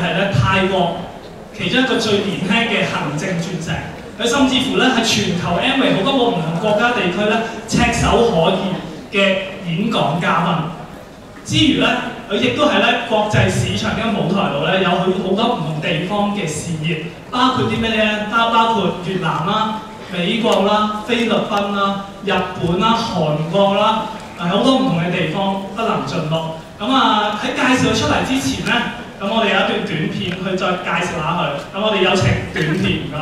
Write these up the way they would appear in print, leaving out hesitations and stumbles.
係咧泰國其中一個最年輕嘅行政鑽石。佢甚至乎咧係全球 Amway 好多個唔同國家地區咧炙手可熱嘅演講嘉賓。之餘咧，佢亦都係咧國際市場嘅舞台度咧有好多唔同地方嘅事業，包括啲咩咧？包括越南啦、美國啦、菲律賓啦、日本啦、韓國啦，好多唔同嘅地方不能盡錄。咁啊喺介紹佢出嚟之前咧，咁我哋有一段短片去再介紹下佢。咁我哋有請短片，唔該。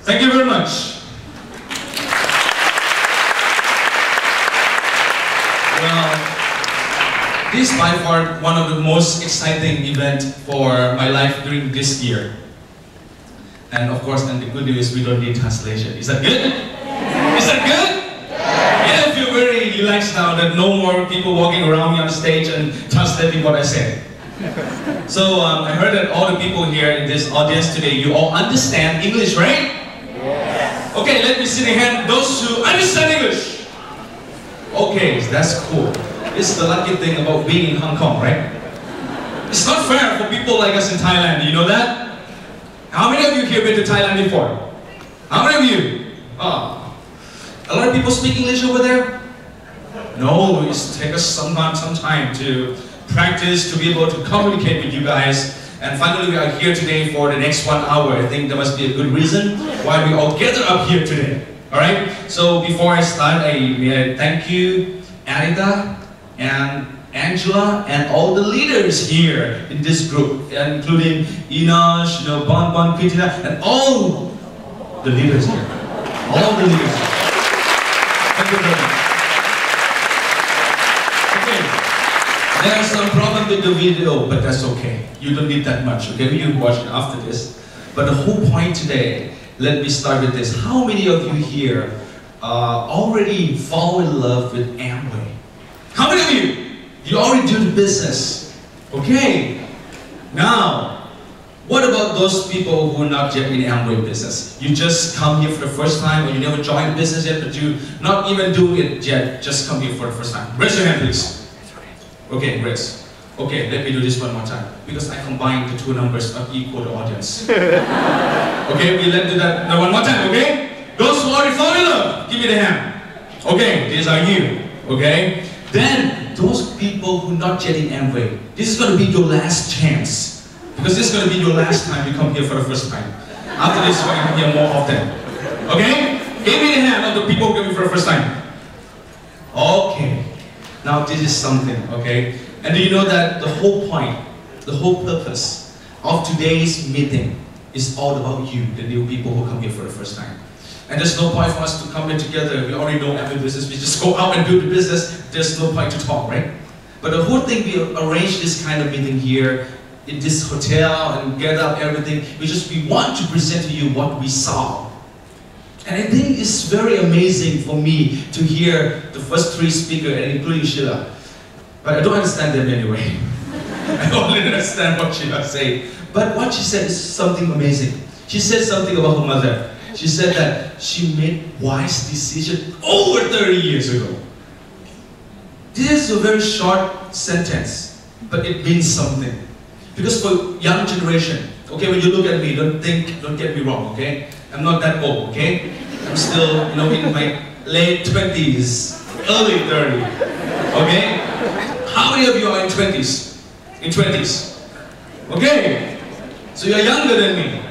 Thank you very much. Well, this is by far one of the most exciting events for my life during this year. And of course, and the good news, we don't need translation. Is that good? Is that good? Yeah, I feel very relaxed now that no more people walking around me on stage and translating what I say. So I heard that all the people here in this audience today, you all understand English, right? Okay, let me see the hand, those who understand English. Okay, that's cool. This is the lucky thing about being in Hong Kong, right? It's not fair for people like us in Thailand, you know that? How many of you here been to Thailand before? How many of you? Oh. A lot of people speak English over there? No, it's take us some time to practice, to be able to communicate with you guys. And finally, we are here today for the next 1 hour. I think there must be a good reason why we all gather up here today. All right? So before I start, may I thank you, Anita and Angela, and all the leaders here in this group, including Inosh, Bon, Kritina, and all the leaders here. All the leaders. Thank you very much. There's some problem with the video, but that's okay. You don't need that much, okay? You can watch it after this. But the whole point today, let me start with this. How many of you here already fall in love with Amway? How many of you? You already do the business. Okay. Now, what about those people who are not yet in Amway business? You just come here for the first time, or you never joined the business yet, but you not even do it yet, just come here for the first time. Raise your hand, please. Okay, raise. Okay, let me do this one more time. Because I combined the two numbers of equal the audience. Okay, let's do that one more time, okay? Those who already fall in love, give me the hand. Okay, these are you, okay? Then, those people who not yet in Amway, this is going to be your last chance. Because this is going to be your last time you come here for the first time. After this, you're going to come here more often. Okay? Give me the hand of the people who come here for the first time. Okay. Now this is something, okay? And do you know that the whole point, the whole purpose of today's meeting is all about you, the new people who come here for the first time. And there's no point for us to come here together. We already know every business. We just go out and do the business. There's no point to talk, right? But the whole thing, we arrange this kind of meeting here in this hotel and get up everything. We want to present to you what we saw. And I think it's very amazing for me to hear the first three speakers, and including Sheila. But I don't understand them anyway. I only understand what Sheila said. But what she said is something amazing. She said something about her mother. She said that she made wise decisions over 30 years ago. This is a very short sentence, but it means something. Because for young generation, okay, when you look at me, don't get me wrong, okay? I'm not that old, okay? I'm still, in my late 20s, early 30s, okay? How many of you are in 20s? In 20s? Okay? So you're younger than me,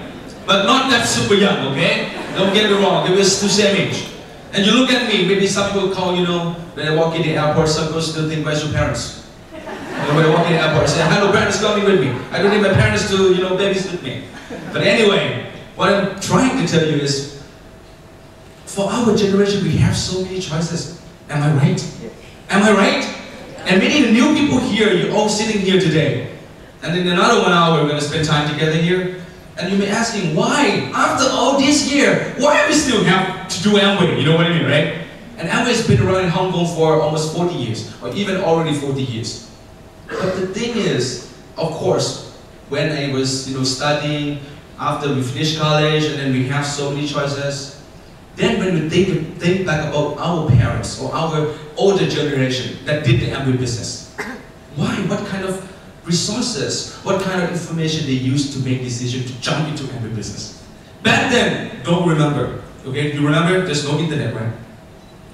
but not that super young, okay? Don't get me wrong, we're still same age. And you look at me, maybe some people call, when I walk in the airport, some people still think, where's your parents? When I walk in the airport, I say, hello, parents coming with me. I don't need my parents to, babysit me. But anyway, what I'm trying to tell you is, for our generation, we have so many choices. Am I right? Am I right? And many of the new people here, you're all sitting here today. And in another 1 hour, we're going to spend time together here. And you may be asking, why? After all this year, why do we still have to do Amway? You know what I mean, right? And Amway has been around in Hong Kong for almost 40 years, or even already 40 years. But the thing is, of course, when I was studying, after we finished college, and then we have so many choices, then when we think back about our parents or our older generation that did the Amway business, why? What kind of resources, what kind of information they used to make decisions to jump into Amway business? Back then, don't remember. Okay, you remember? There's no internet, right?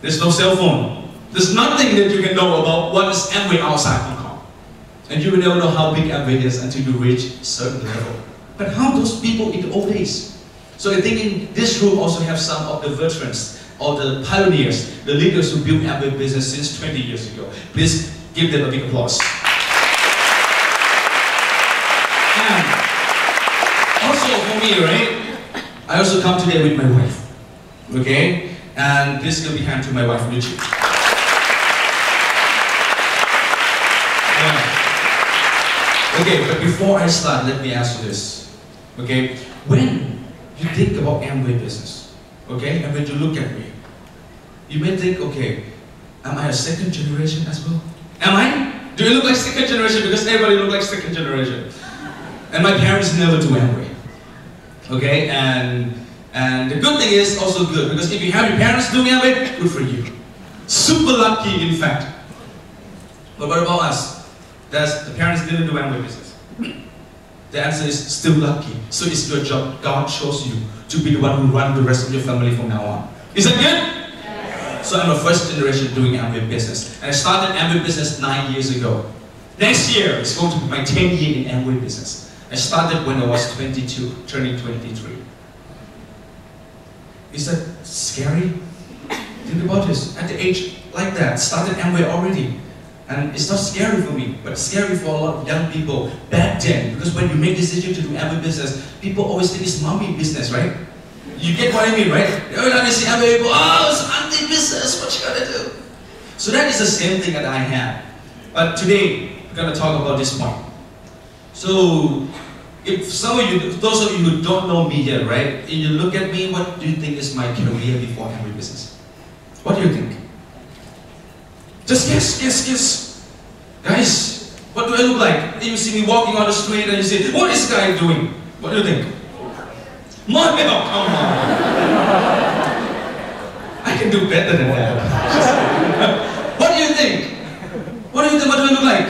There's no cell phone. There's nothing that you can know about what is Amway outside Hong Kong. And you will never know how big Amway is until you reach a certain level. But how those people in the old days? So I think in this room also have some of the veterans or the pioneers, the leaders who built Amway business since 20 years ago. Please give them a big applause. And also for me, right? I also come today with my wife. Okay? And this will be handed to my wife, Lucy. Okay, but before I start, let me ask you this. Okay? When you think about Amway business, okay, and when you look at me, you may think, okay, am I a second generation as well? Am I? Do you look like second generation? Because everybody looks like second generation. And my parents never do Amway. Okay, and the good thing is also good, because if you have your parents doing Amway, good for you. Super lucky, in fact. But what about us? The parents didn't do Amway business. The answer is still lucky. So it's your job. God chose you to be the one who runs the rest of your family from now on. Is that good? Yes. So I'm a first generation doing Amway business. And I started Amway business 9 years ago. Next year is going to be my 10th year in Amway business. I started when I was 22, turning 23. Is that scary? Think about this. At the age like that, started Amway already. And it's not scary for me, but it's scary for a lot of young people back then. Because when you make decision to do Amway business, people always think it's mommy business, right? You get what I mean, right? Every time you see Amway, people, oh, it's auntie business, what you gotta do? So that is the same thing that I have. But today, we're gonna talk about this point. So, if some of you, those of you who don't know me yet, right? And you look at me, what do you think is my career before Amway business? What do you think? Just guess. Guys, what do I look like? You see me walking on the street and you say, what is this guy doing? What do you think? Model, come on. I can do better than that. What do you think? What do you think? What do I look like?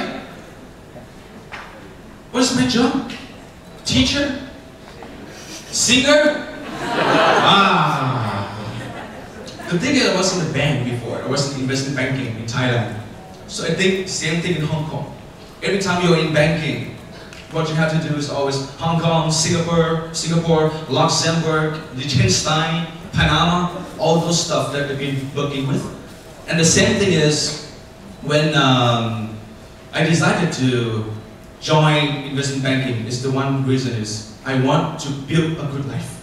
What is my job? Teacher? Singer? The thing is, I was in the bank before. I was in investment banking in Thailand. So I think same thing in Hong Kong. Every time you're in banking, what you have to do is always Hong Kong, Singapore, Luxembourg, Liechtenstein, Panama, all those stuff that we've been working with. And the same thing is when I decided to join investment banking, is the one reason is I want to build a good life.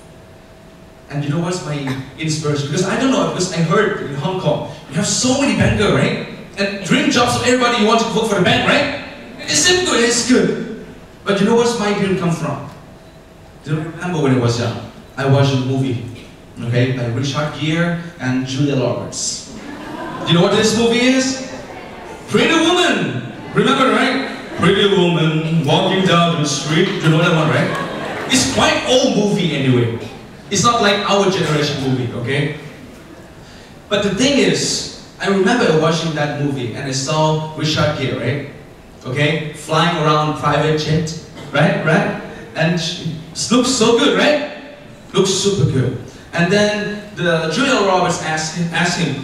And you know what's my inspiration? Because I don't know, because I heard in Hong Kong, you have so many bankers, right? And dream jobs of everybody, you want to work for the bank, right? It's good, it's good. But you know where's my dream come from? Do you remember when I was young? I watched a movie, okay, by Richard Gere and Julia Roberts. You know what this movie is? Pretty Woman! Remember, right? Pretty Woman walking down the street. You know that one, right? It's quite old movie anyway. It's not like our generation movie, okay? But the thing is, I remember watching that movie and I saw Richard Gere, right? Okay, flying around private jet, right? And it looks so good, right? Looks super good. And then the Julia Roberts asked him,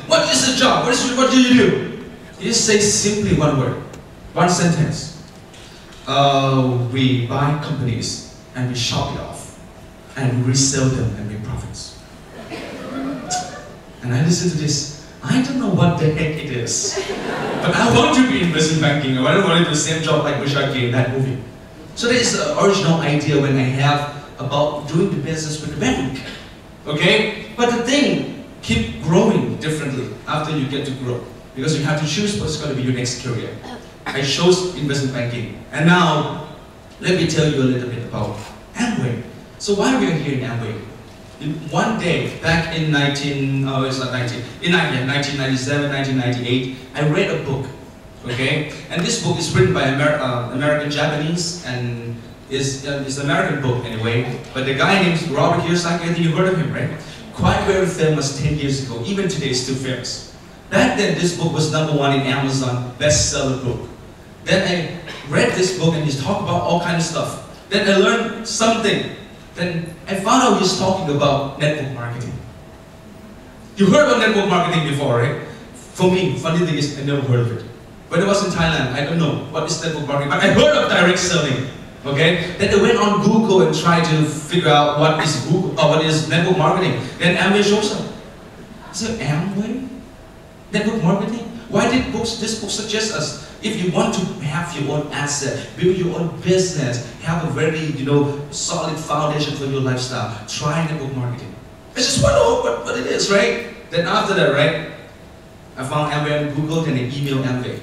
what is the job? What do you do? He just says simply one word, one sentence. We buy companies and we shop it off and we resell them and make profits. And I listened to this. I don't know what the heck it is, but I want to be in investment banking. I want to do the same job like Richard Gere in that movie. So that is the original idea when I have about doing the business with the bank. Okay? But the thing keep growing differently after you get to grow. Because you have to choose what's going to be your next career. I chose investment banking. And now, let me tell you a little bit about Amway. So why we are here in Amway? One day, back in 1997, 1998, I read a book, okay? And this book is written by American Japanese, and it's an American book anyway. But the guy named Robert Kiyosaki, I think you heard of him, right? Quite very famous 10 years ago, even today it's still famous. Back then, this book was #1 in Amazon bestseller book. Then I read this book and he talked about all kinds of stuff. Then I learned something. Then I found out he's talking about network marketing. You heard about network marketing before, right? For me, funny thing is I never heard of it. When I was in Thailand, I don't know what is network marketing, but I heard of direct selling. Okay? Then I went on Google and tried to figure out what is network marketing. Then Amway shows up. I said, Amway? Network marketing? Why did this book suggest us? If you want to have your own asset, build your own business, have a very, solid foundation for your lifestyle, try network marketing. I just want to know what it is, right? Then after that, right, I found Amway on Google, then I emailed Amway.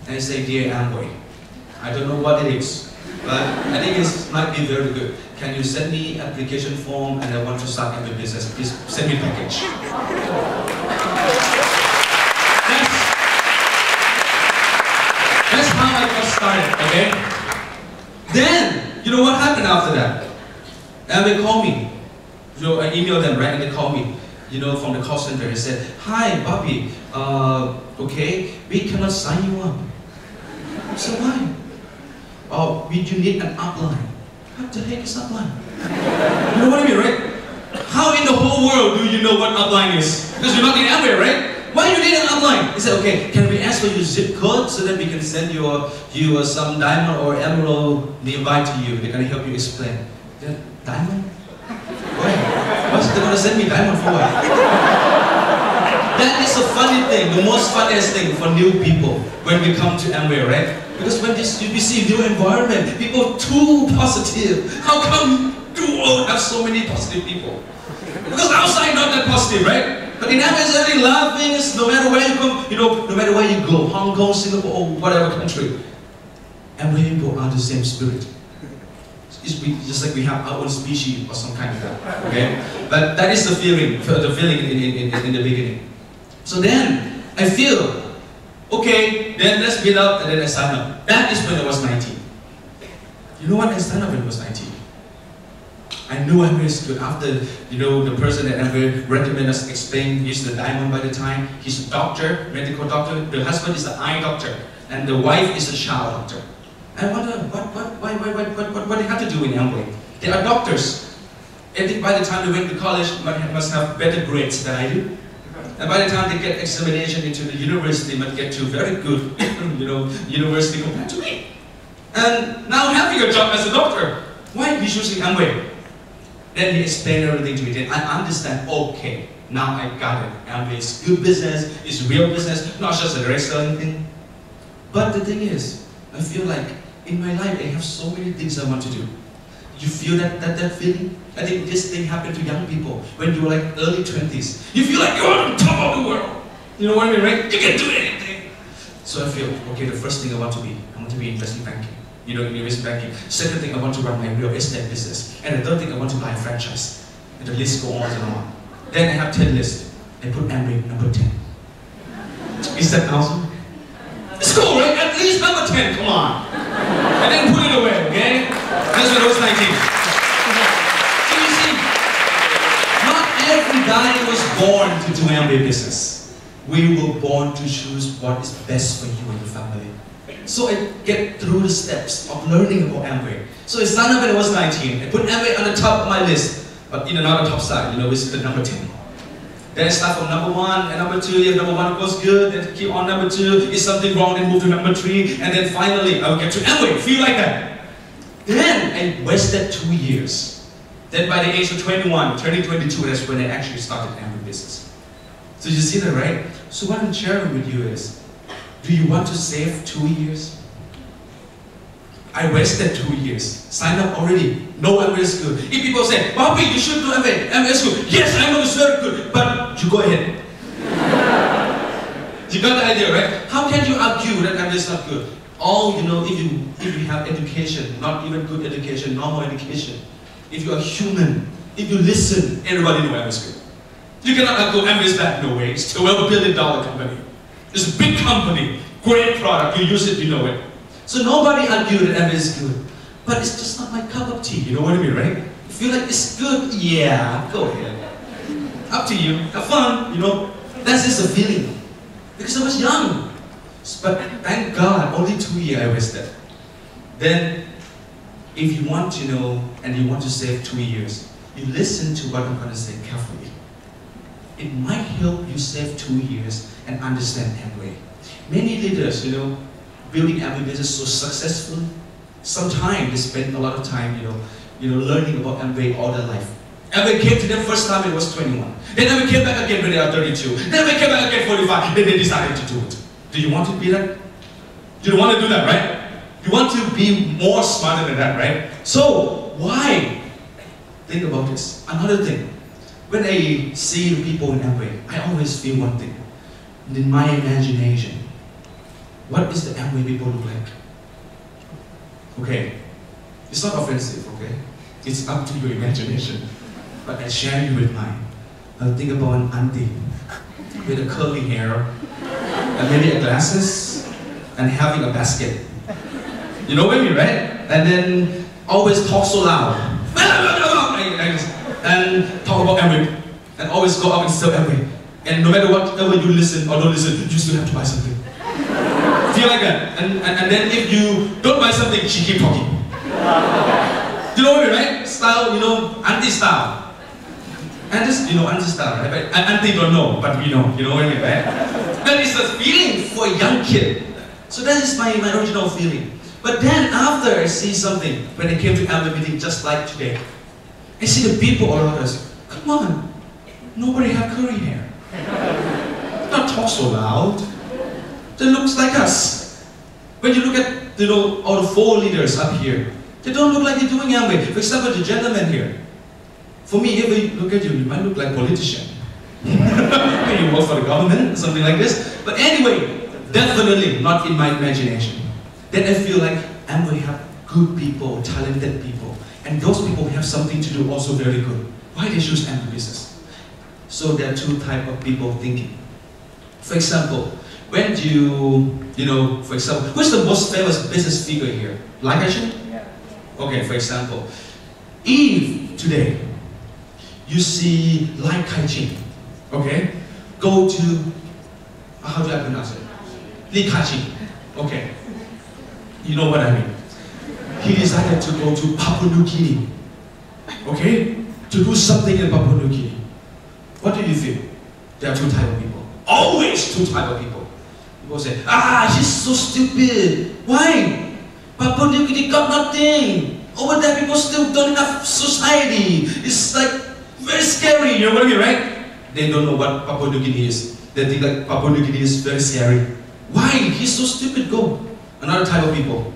And I say, dear Amway, I don't know what it is, but I think it might be very good. Can you send me application form and I want to start Amway business? Please send me a package. That's how I got started, okay? Then, you know what happened after that? And they called me. I emailed them, right? And they called me, from the call center. They said, hi, Bobby, okay, we cannot sign you up. I said, why? Oh, you need an upline. What the heck is upline? You know what I mean, right? How in the whole world do you know what upline is? Because you're not in Amway, right? Why you need an upline? He said, okay, can we ask for your zip code so that we can send you some diamond or emerald nearby to you? They're going to help you explain. Diamond? Why? What's they going to send me diamond for? That is a funny thing, the most funniest thing for new people when we come to Amway, right? Because when you see new environment, people too positive. How come you all have so many positive people? Because outside not that positive, right? But in Amway, it's everything laughing. It's no matter where you come, no matter where you go, Hong Kong, Singapore, or whatever country, Amway people are the same spirit. It's just like we have our own species or some kind of that. Okay, but that is the feeling in the beginning. So then I feel, okay, then let's build up, and then I sign up. That is when I was 19. You know what? I signed up when I was 19. I knew Amway is good. After, the person that Amway recommended us explain, he's the diamond by the time. He's a doctor, medical doctor. The husband is the eye doctor, and the wife is a child doctor. I wonder, what they have to do in Amway? They are doctors. I think by the time they went to college, must have better grades than I do. And by the time they get examination into the university, might get to very good, university compared to me. And now having a job as a doctor, why are you choosing Amway? Then he explained everything to me. Then I understand, okay, now I got it. Amway is good business, it's real business, not just a direct selling thing. But the thing is, I feel like in my life I have so many things I want to do. You feel that feeling? I think this thing happened to young people when you were like early 20s. You feel like you're on top of the world. You know what I mean, right? You can do anything. So I feel, okay, the first thing I want to be investment banking. in investment banking. Second thing, I want to run my real estate business. And the third thing, I want to buy a franchise. And the list goes on and on. Then I have 10 lists. I put Amway number 10. Is that awesome? It's cool, right? At least number 10, come on. And then put it away, okay? That's when I was 19. So you see, not every guy was born to do Amway business. We were born to choose what is best for you and your family. So I get through the steps of learning about Amway. So I signed up when I was 19. I put Amway on the top of my list, but not the top side, it's the number 10. Then I start from number 1 and number 2. If number 1 goes good, then keep on number 2. Is something wrong, then move to number 3. And then finally, I'll get to Amway. Feel like that. Then I wasted 2 years. Then by the age of 21, turning 22, that's when I actually started Amway business. So you see that, right? So what I'm sharing with you is, do you want to save 2 years? I wasted 2 years. Signed up already. No Amway is good. If people say, Bobby, you should do Amway. Amway is good. Yes, I know it's very good. But you go ahead. You got the idea, right? How can you argue that Amway is not good? If you have education, not even good education, normal education, if you are human, if you listen, everybody knows Amway is good. You cannot argue Amway is bad. No way. It's a $12 billion company. It's a big company. Great product. You use it, you know it. So nobody argued that Amway is good. But it's just not my cup of tea, you know what I mean, right? You feel like it's good, yeah, go ahead. Up to you, have fun, That's just a feeling. Because I was young. But thank God, only 2 years I wasted. Then, if you want to know and you want to save 2 years, you listen to what I'm going to say carefully. It might help you save 2 years and understand Amway. Many leaders, building Amway business so successful, sometimes they spend a lot of time, learning about Amway all their life. Amway came to them first time when it was 21. Then Amway came back again when they are 32. Then Amway came back again 45. Then they decided to do it. Do you want to be that? You don't want to do that, right? You want to be more smarter than that, right? So, why? Think about this. Another thing. When I see the people in Amway, I always feel one thing. In my imagination, what is the Amway people look like? Okay, it's not offensive, okay? It's up to your imagination. But I share you with mine. I'll think about an auntie with a curly hair, and maybe a glasses, and having a basket. You know what I mean, right? And then always talk so loud. And talk about Amway. And always go up and sell Amway. And no matter whatever you listen or don't listen, you still have to buy something. Feel like that. And then if you don't buy something, she keep talking. You know what I mean, right? Style, auntie style. And just, auntie style, right? But auntie don't know, but we know. You know what I mean, right? That is the feeling for a young kid. So that is my original feeling. But then after I see something, when I came to Amway meeting just like today, I see the people around us. Come on, nobody have curly hair. Not talk so loud. They look like us. When you look at all the 4 leaders up here, they don't look like they're doing Amway. For example, the gentleman here. For me, if I look at you, you might look like a politician. Maybe you work for the government, something like this. But anyway, definitely not in my imagination. Then I feel like Amway have good people, talented people. And those people have something to do also very good. Why they choose Amway business? So there are 2 types of people thinking. For example, when for example, who's the most famous business figure here? Lai Kai-shing? Yeah. Okay, for example, if today you see Lai Kai-shing, okay, go to, how do I pronounce it? Li Ka-shing. Okay, you know what I mean. He decided to go to Papua New Guinea, okay, to do something in Papua New Guinea. What do you feel? There are 2 types of people. Always 2 types of people. People say, he's so stupid. Why? Papua New Guinea got nothing. Over there, people still don't have society. It's like very scary. You know what I mean, right? They don't know what Papua New Guinea is. They think like Papua New Guinea is very scary. Why? He's so stupid. Go. Another type of people.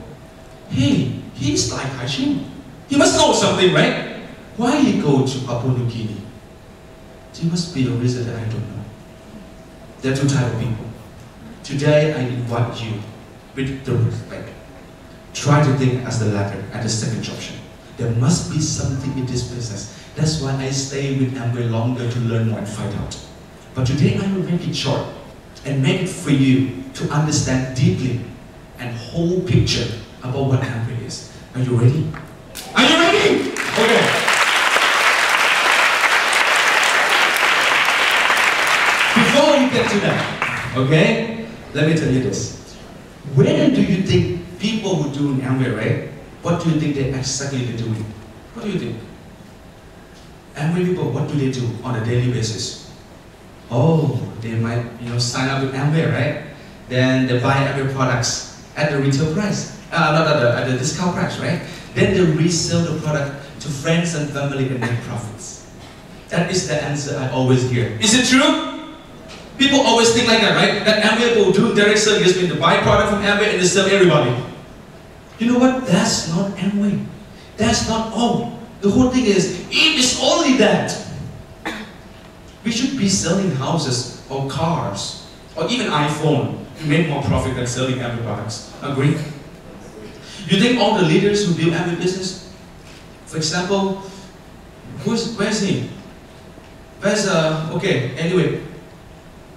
Hey, he's Lai Kai-shing. He must know something, right? Why he go to Papua New Guinea? There must be a reason that I don't know. There are 2 types of people. Today, I invite you with the respect. try to think as the latter, as the second option. There must be something in this business. That's why I stay with Amway longer to learn more and find out. But today I will make it short and make it for you to understand deeply and whole picture about what Amway is. Are you ready? Are you ready? Okay. Before we get to that, okay, let me tell you this. When do you think people who do Amway, right? What do you think they exactly are doing? What do you think? Amway people, what do they do on a daily basis? Oh, they might, sign up with Amway, right? Then they buy Amway products at the retail price, not at the discount price, right? Then they resell the product to friends and family and make profits. That is the answer I always hear. Is it true? People always think like that, right? That Amway will do direct sales means to buy product from Amway and they sell everybody. You know what? That's not Amway. That's not all. The whole thing is, if it's only that, we should be selling houses or cars or even iPhone to make more profit than selling Amway products. Agree? You think all the leaders who build Amway business, for example, where's he? Where's anyway,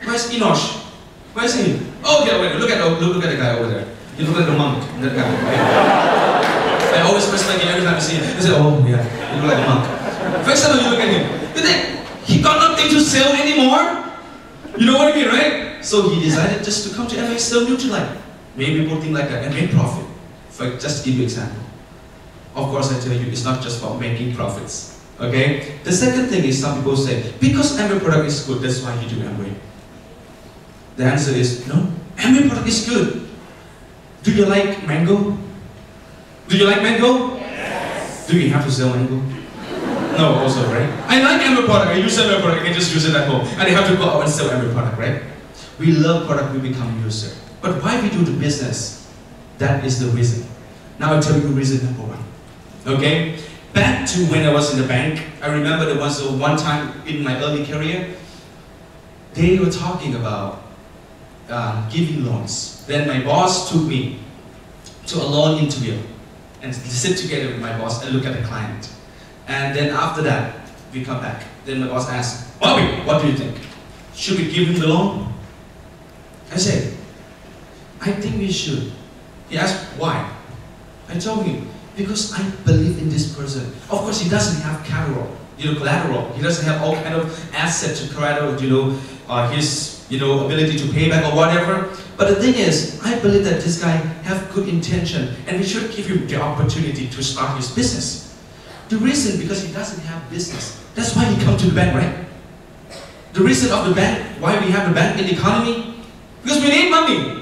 where's Enosh? Where's he? Oh, okay, wait, look at the guy over there. You look like the monk, that guy, right? I always respect him every time I see him. I say, oh yeah, you look like a monk. For example, you look at him. You think, he got nothing to sell anymore? You know what I mean, right? So he decided just to come to Amway, sell Nutrilite. Maybe people think like that and make profit. Just to give you an example. Of course, I tell you, it's not just about making profits. Okay? The second thing is some people say, because Amway product is good, that's why you do Amway. The answer is, no, Amway product is good. Do you like mango? Do you like mango? Yes. Do you have to sell mango? No, also, right? I like Amway product, I use Amway product, I can just use it at home. And I have to go out and sell Amway product, right? We love product, we become user. But why we do the business? That is the reason. Now I'll tell you reason number one. Okay? Back to when I was in the bank, I remember there was one time in my early career, they were talking about giving loans. Then my boss took me to a loan interview and sit together with my boss and look at the client. And then after that, we come back. Then my boss asked, Bobby, what do you think? Should we give him the loan? I said, I think we should. He asked, why? I told him, because I believe in this person. Of course, he doesn't have collateral. He doesn't have all kind of assets to collateral, his ability to pay back or whatever. But the thing is, I believe that this guy have good intention and we should give him the opportunity to start his business. The reason, because he doesn't have business. That's why he come to the bank, right? The reason of the bank, why we have the bank in the economy, because we need money.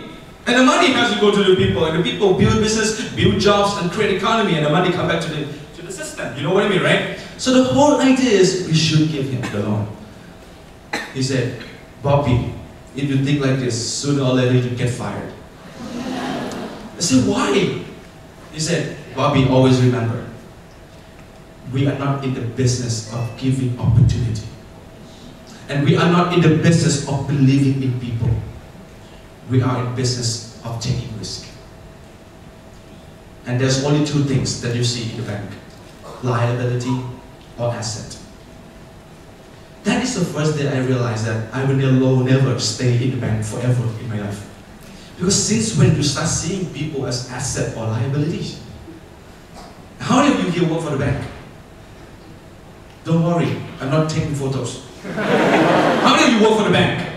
And the money has to go to the people, and the people build business, build jobs, and create economy, and the money come back to the system. You know what I mean, right? So the whole idea is, we should give him the loan. He said, Bobby, if you think like this, sooner or later you get fired. I said, why? He said, Bobby, always remember, we are not in the business of giving opportunity. And we are not in the business of believing in people. We are in business of taking risk. And there's only two things that you see in the bank: liability or asset. That is the first day I realized that I will never stay in the bank forever in my life. Because since when you start seeing people as asset or liabilities? How many of you here work for the bank? Don't worry, I'm not taking photos. How many of you work for the bank?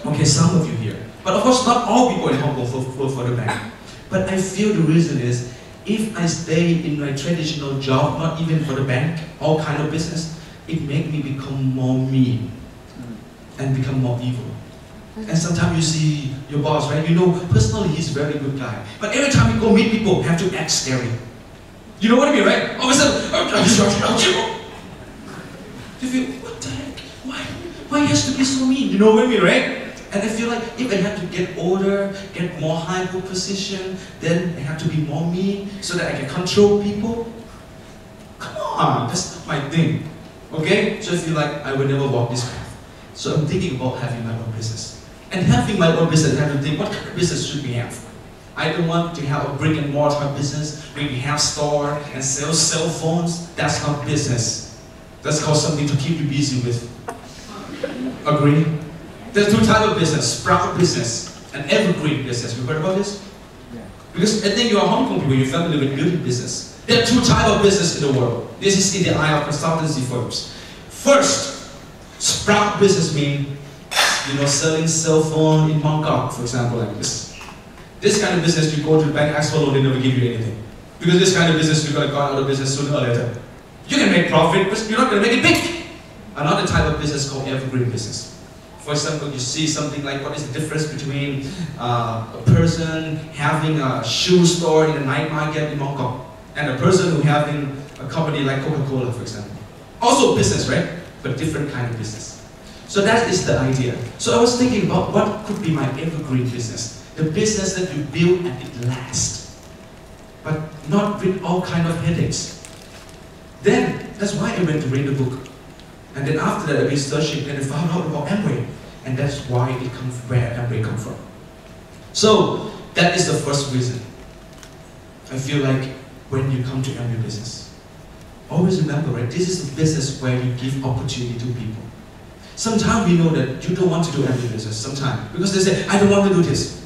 Okay, some of you here. But of course, not all people in Hong Kong work for the bank. But I feel the reason is, if I stay in my traditional job, not even for the bank, all kind of business, it makes me become more mean and become more evil. And sometimes you see your boss, right? You know, personally he's a very good guy. But every time you go meet people, you have to act scary. You know what I mean, right? All of a sudden, you feel, what the heck? Why he has to be so mean? You know what I mean, right? And I feel like if I have to get older, get more high position, then I have to be more mean so that I can control people. Come on, that's not my thing. Okay? So I feel like I will never walk this path. So I'm thinking about having my own business. And having my own business, I have to think, what kind of business should we have? I don't want to have a brick and mortar business where we have store and sell cell phones. That's not business. That's called something to keep you busy with. Agree? There's two types of business: sprout business and evergreen business. You heard about this? Because I think you are Hong Kong people, you're familiar with beauty business. There are two types of business in the world. This is in the eye of consultancy firms. First, sprout business means, selling cell phone in Bangkok, for example, like this. This kind of business, you go to the bank, ask for a loan, they never give you anything. Because this kind of business, you're going to go out of business sooner or later. You can make profit, but you're not going to make it big. Another type of business called evergreen business. For example, you see something like, what is the difference between a person having a shoe store in a night market in Hong Kong and a person who having a company like Coca-Cola, for example. Also business, right? But different kind of business. So that is the idea. So I was thinking about what could be my evergreen business. The business that you build and it lasts. But not with all kind of headaches. Then, that's why I went to read the book. And then after that, I been searching and I found out about Amway. And that's why it comes where Amway comes from. So, that is the first reason. I feel like when you come to Amway business, always remember, right, this is a business where you give opportunity to people. Sometimes we know that you don't want to do Amway business, sometimes. Because they say, I don't want to do this.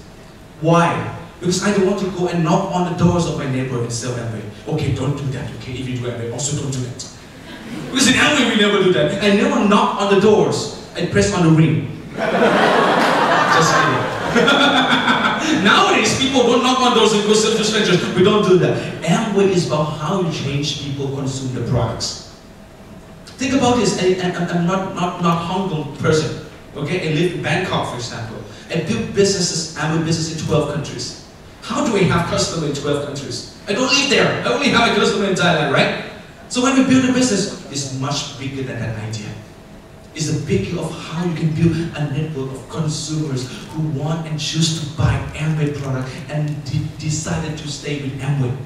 Why? Because I don't want to go and knock on the doors of my neighbor and sell Amway. Okay, don't do that, okay? If you do Amway, also don't do that. Because in Amway, we never do that. I never knock on the doors. I press on the ring. Just kidding. Nowadays, people don't knock on doors and go sell to strangers. We don't do that. Amway is about how you change people consume the products. Think about this. I'm not Hong Kong person. Okay, I live in Bangkok, for example. I build businesses, Amway business in 12 countries. How do I have customers in 12 countries? I don't live there. I only have a customer in Thailand, right? So when we build a business, it's much bigger than that idea. It's the bigger of how you can build a network of consumers who want and choose to buy Amway product and decided to stay with Amway.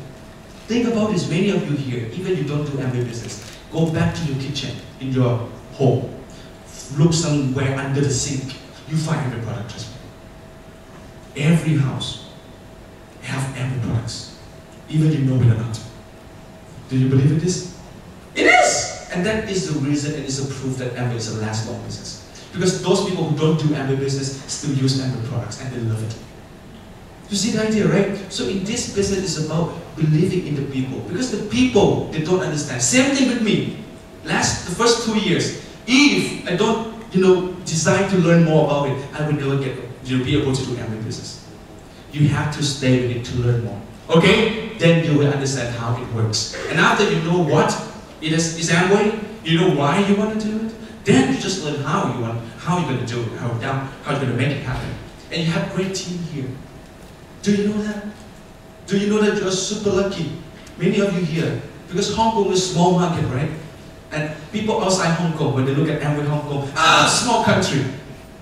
Think about this, many of you here, even if you don't do Amway business, go back to your kitchen in your home. Look somewhere under the sink. You find Amway product, trust me. Every house have Amway products, even if you know it or not. Do you believe in this? It is! And that is the reason and is a proof that Amway is a last long business. Because those people who don't do Amway business still use Amway products and they love it. You see the idea, right? So in this business, it's about believing in the people. Because the people, they don't understand. Same thing with me. The first 2 years, if I don't, decide to learn more about it, I will never be able to do Amway business. You have to stay with it to learn more. Okay? Then you will understand how it works. And after you know what it is Amway, you know why you want to do it, then you just learn how you're going to do it, how you're going to make it happen. And you have a great team here. Do you know that? Do you know that you're super lucky? Many of you here. Because Hong Kong is a small market, right? And people outside Hong Kong, when they look at Amway Hong Kong, small country.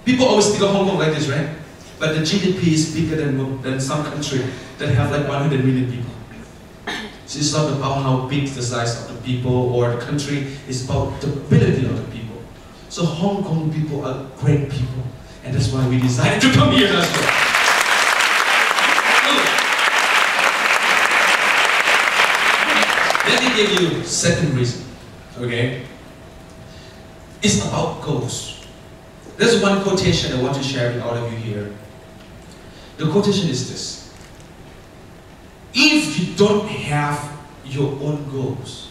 People always think of Hong Kong like this, right? But the GDP is bigger than some country that have like 100 million people. So it's not about how big the size of the people or the country, it's about the ability of the people. So Hong Kong people are great people, and that's why we decided to come here as well. Let me give you second reason, okay? It's about goals. There's one quotation I want to share with all of you here. The quotation is this: if you don't have your own goals,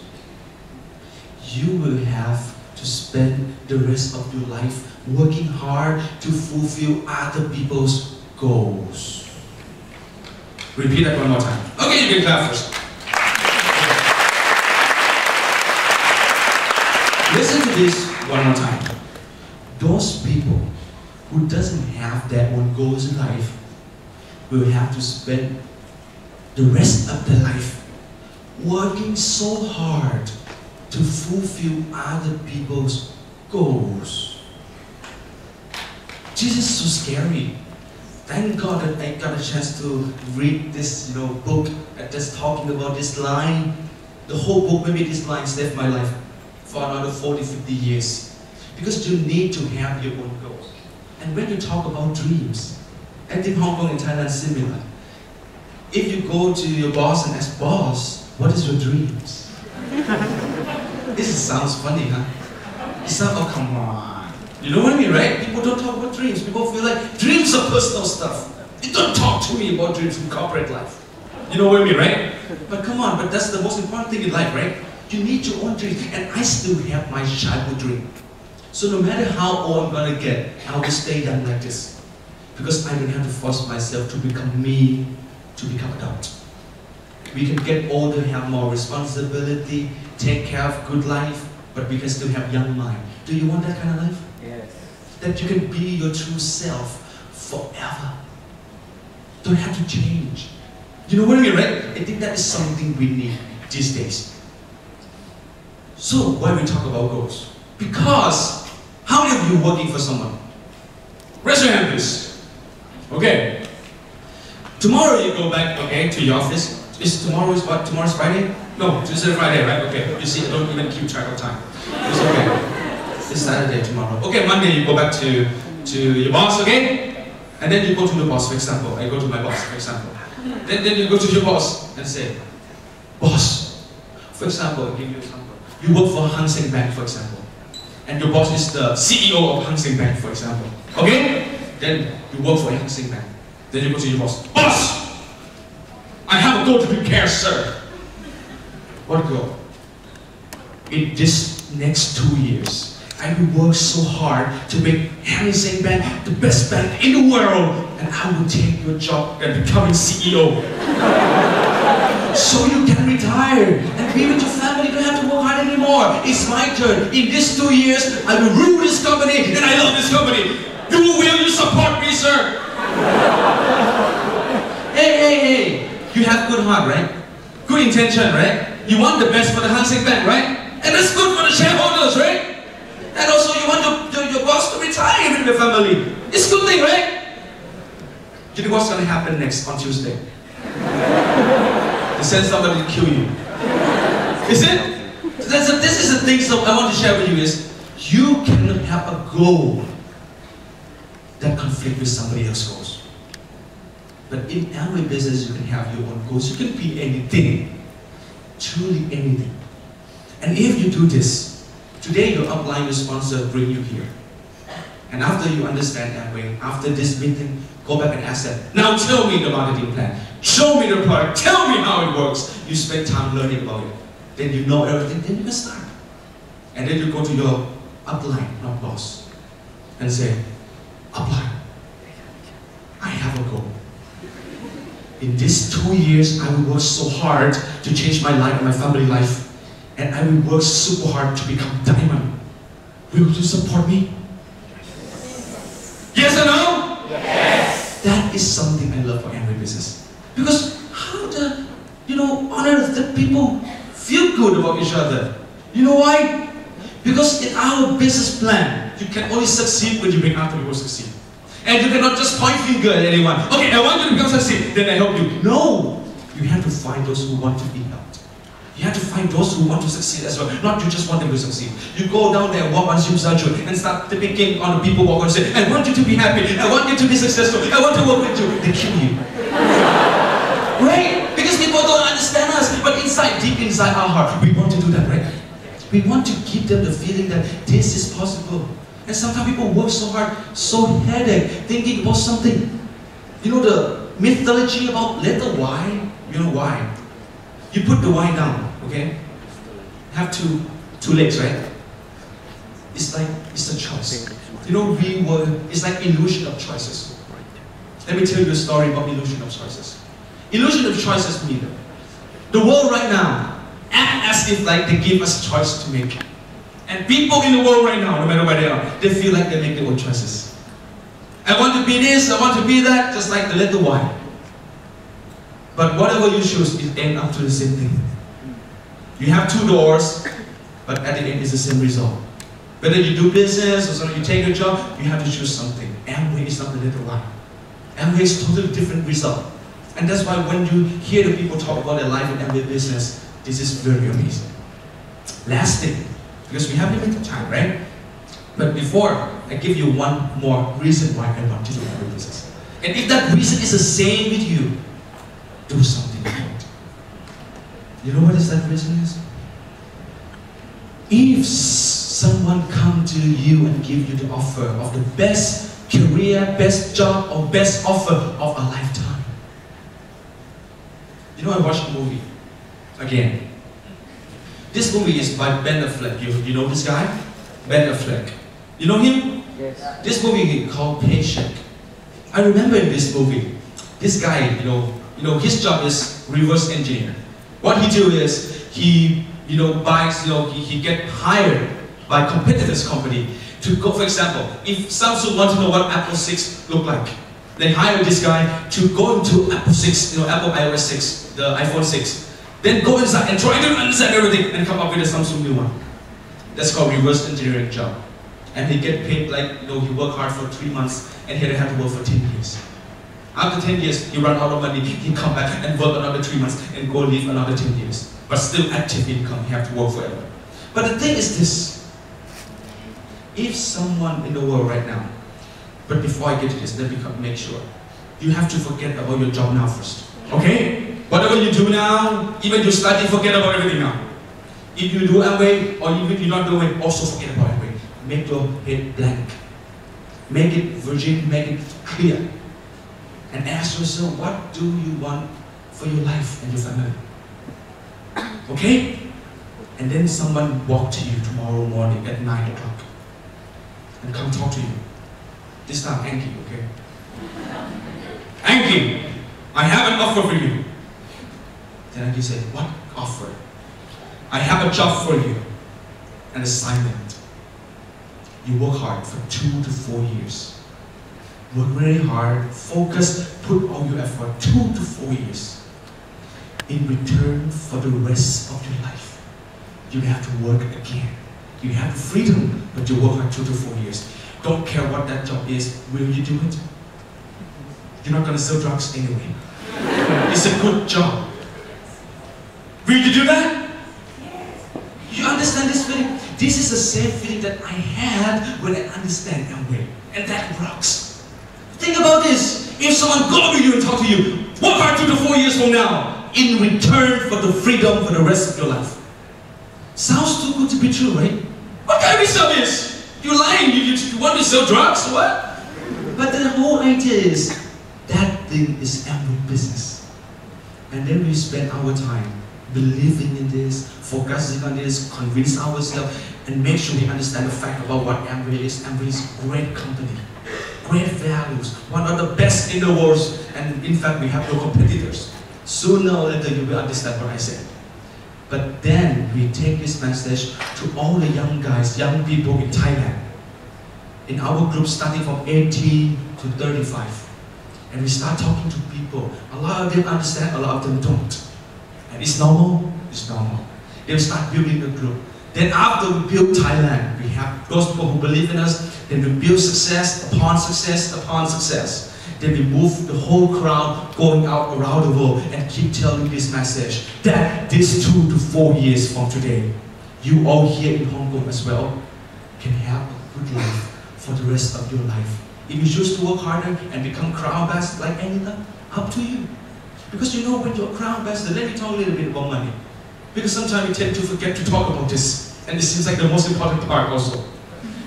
you will have to spend the rest of your life working hard to fulfill other people's goals. Repeat that one more time. Okay, you can clap first. Listen to this one more time. Those people who doesn't have their own goals in life will have to spend the rest of their life working so hard to fulfill other people's goals. This is so scary. Thank God that I got a chance to read this book that's talking about this line. The whole book, maybe this line saved my life for another 40, 50 years. Because you need to have your own goals. And when you talk about dreams, I think Hong Kong and Thailand are similar. if you go to your boss and ask, boss, what is your dreams? This sounds funny, huh? It sounds, oh come on. You know what I mean, right? People don't talk about dreams. People feel like dreams are personal stuff. You don't talk to me about dreams in corporate life. You know what I mean, right? But come on, but that's the most important thing in life, right? You need your own dreams. And I still have my childhood dream. So no matter how old I'm gonna get, I will stay young like this. Because I don't have to force myself to become me, to become adult. We can get older, have more responsibility, take care of good life, but we can still have young mind. Do you want that kind of life? Yes. That you can be your true self forever. Don't have to change. You know what I mean, right? I think that is something we need these days. So, why we talk about goals? Because, how many of you working for someone? Raise your hand, please. Okay. Tomorrow you go back, okay, to your office. Tomorrow's what? Tomorrow's Friday? No, Tuesday, Friday, right? Okay. You see, I don't even keep track of time. It's okay. It's Saturday tomorrow. Okay, Monday you go back to your boss, okay? And then you go to the boss, for example. I go to my boss, for example. Then you go to your boss and say, boss, for example, I'll give you an example. You work for Hang Seng Bank, for example. And your boss is the CEO of Hang Seng Bank, for example. Okay? Then you work for Hang Seng Bank. Then you go to your boss. Boss! I have a goal to prepare, sir. What goal? In this next 2 years, I will work so hard to make Hang Seng Bank the best bank in the world, and I will take your job and becoming CEO. So you can retire and be with your family. You don't have to work hard anymore. It's my turn. In these 2 years, I will rule this company, and I love this company. Will you support me, sir? Hey. You have good heart, right? Good intention, right? You want the best for the Hang Seng Bank, right? And that's good for the shareholders, right? And also you want your boss to retire with your family. It's a good thing, right? You know what's going to happen next on Tuesday? They send somebody to kill you. Is it? This is the thing so I want to share with you is, you cannot have a goal that conflict with somebody else's goals. But in every business, you can have your own goals. You can be anything, truly anything. And if you do this, today your upline, your sponsor, bring you here. And after you understand that way, after this meeting, go back and ask them, now tell me the marketing plan. Show me the product. Tell me how it works. You spend time learning about it. Then you know everything, then you can start. And then you go to your upline, not boss, and say, upline, I have a goal. In these 2 years, I will work so hard to change my life and my family life. And I will work super hard to become diamond. Will you support me? Yes or no? Yes. That is something I love for every business. Because how on earth that people feel good about each other? You know why? Because in our business plan, you can only succeed when you bring other people to succeed. And you cannot just point finger at anyone. Okay, I want you to become succeed, then I help you. No! You have to find those who want to be helped. You have to find those who want to succeed as well. Not you just want them to succeed. You go down there, walk on Zoom and start picking on the people who are going to say, I want you to be happy, I want you to be successful, I want to work with you. They kill you. Right? Because people don't understand us, but inside, deep inside our heart, we want to do that, right? We want to give them the feeling that this is possible. And sometimes people work so hard, so headache, thinking about something. You know the mythology about little wine? You know wine. You put the wine down, okay? Have two legs, right? It's a choice. You know, it's like illusion of choices. Let me tell you a story about illusion of choices. Illusion of choices mean the world right now act as if like they give us a choice to make. And people in the world right now, no matter where they are, they feel like they make their own choices. I want to be this, I want to be that, just like the little wine. But whatever you choose, it ends up to the same thing. You have two doors, but at the end it's the same result. Whether you do business or something, you take a job, you have to choose something. Amway is not the little wine. Amway is a totally different result. And that's why when you hear the people talk about their life in Amway business, this is very amazing. Last thing, because we have limited time, right? But before, I give you one more reason why I want you to do business. And if that reason is the same with you, do something about it. You know what is that reason is? If someone come to you and give you the offer of the best career, best job, or best offer of a lifetime. You know, I watched a movie again. This movie is by Ben Affleck. You know this guy? Ben Affleck. You know him? Yes. This movie called Patient. I remember in this movie, this guy, his job is reverse engineer. What he do is he buys, he get hired by competitors company to go. For example, if Samsung want to know what Apple 6 look like, they hire this guy to go into Apple 6, Apple iOS 6, the iPhone 6. Then go inside and try to understand everything and come up with a Samsung new one. That's called reverse engineering job. And he get paid like, he work hard for 3 months and he had to work for 10 years. After 10 years, he run out of money, he come back and work another 3 months and go live another 10 years. But still active income, he have to work forever. But the thing is this, if someone in the world right now, but before I get to this, let me make sure, you have to forget about your job now first, okay? Whatever you do now, even you study, forget about everything now. If you do Amway, or even if you not do it, also forget about Amway. Make your head blank. Make it virgin, make it clear. And ask yourself, what do you want for your life and your family? Okay? And then someone walk to you tomorrow morning at 9 o'clock and come talk to you. This time, Anki, okay? Anki, I have an offer for you. Then Anki said, what offer? I have a job for you, an assignment. You work hard for 2 to 4 years. Work really hard, focus, put all your effort, 2 to 4 years. In return for the rest of your life, you have to work again. You have freedom, but you work hard 2 to 4 years. Don't care what that job is, will you do it? You're not going to sell drugs anyway. It's a good job. Will you do that? You understand this feeling? This is the same feeling that I had when I understand Amway. And that rocks. Think about this. If someone go to you and talk to you, work hard 2 to 4 years from now, in return for the freedom for the rest of your life. Sounds too good to be true, right? What kind of stuff is? You're lying, you want to sell drugs or what? But the whole idea is, that thing is Amway business. And then we spend our time believing in this, focusing on this, convince ourselves, and make sure we understand the fact about what Amway is. Amway is a great company, great values, one of the best in the world, and in fact we have no competitors. Sooner or later you will understand what I said. But then we take this message to all the young guys, young people in Thailand. In our group starting from 18 to 35. And we start talking to people. A lot of them understand, a lot of them don't. And it's normal, it's normal. They will start building a group. Then after we build Thailand, we have those people who believe in us, then we build success upon success upon success. Then we move the whole crowd going out around the world and keep telling this message that this 2 to 4 years from today, you all here in Hong Kong as well can have a good life for the rest of your life. If you choose to work harder and become crowd ambassador like Anita, up to you. Because you know when you're a crowd ambassador, let me talk a little bit about money. Because sometimes we tend to forget to talk about this. And this seems like the most important part also.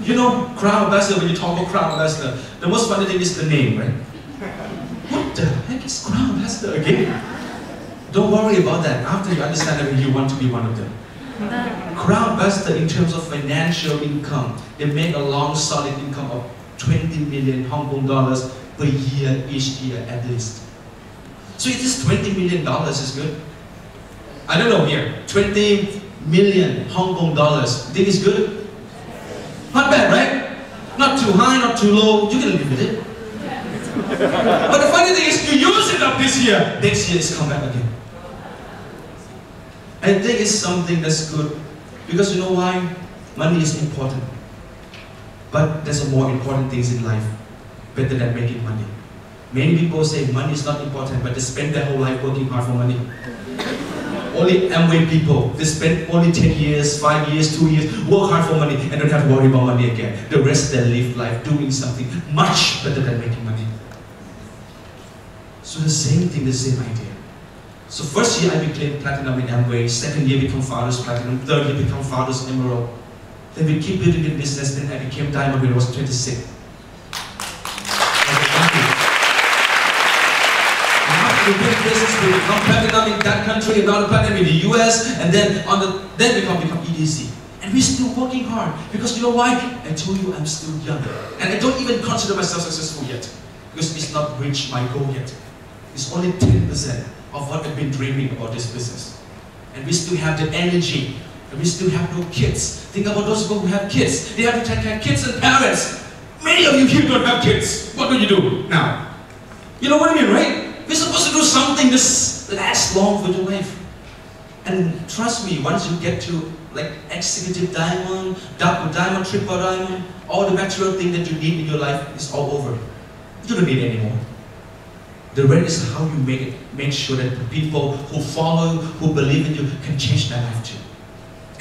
You know, crowd ambassador, when you talk about crowd ambassador, the most funny thing is the name, right? What the heck is crowd ambassador again? Don't worry about that. After you understand that you want to be one of them. Crowd ambassador in terms of financial income, they make a long solid income of 20 million Hong Kong dollars per year, each year at least. So if this $20 million is good, I don't know here, 20 million Hong Kong dollars, think it's good? Not bad, right? Not too high, not too low, you can live with it. But the funny thing is, you use it up this year, next year it's come back again. I think it's something that's good, because you know why? Money is important. But there's more important things in life, better than making money. Many people say money is not important, but they spend their whole life working hard for money. Only Amway people, they spend only 10 years, 5 years, 2 years, work hard for money and don't have to worry about money again. The rest they live life doing something much better than making money. So the same thing, the same idea. So first year I became platinum in Amway, second year become Founders Platinum, third year become Founders Emerald. Then we keep building the business, then I became Diamond when I was 26. We build business, we become platinum in that country, another platinum in the US, and then we become EDC. And we're still working hard, because you know why? I told you I'm still young. And I don't even consider myself successful yet, because it's not reached my goal yet. It's only 10% of what I've been dreaming about this business. And we still have the energy, and we still have no kids. Think about those people who have kids. They have to take care of kids and parents. Many of you here don't have kids. What do you do now? You know what I mean, right? We're supposed to do something that lasts long for your life. And trust me, once you get to like executive diamond, double diamond, triple diamond, all the material thing that you need in your life is all over. You don't need it anymore. The rest is how you make sure that the people who follow, who believe in you, can change their life too.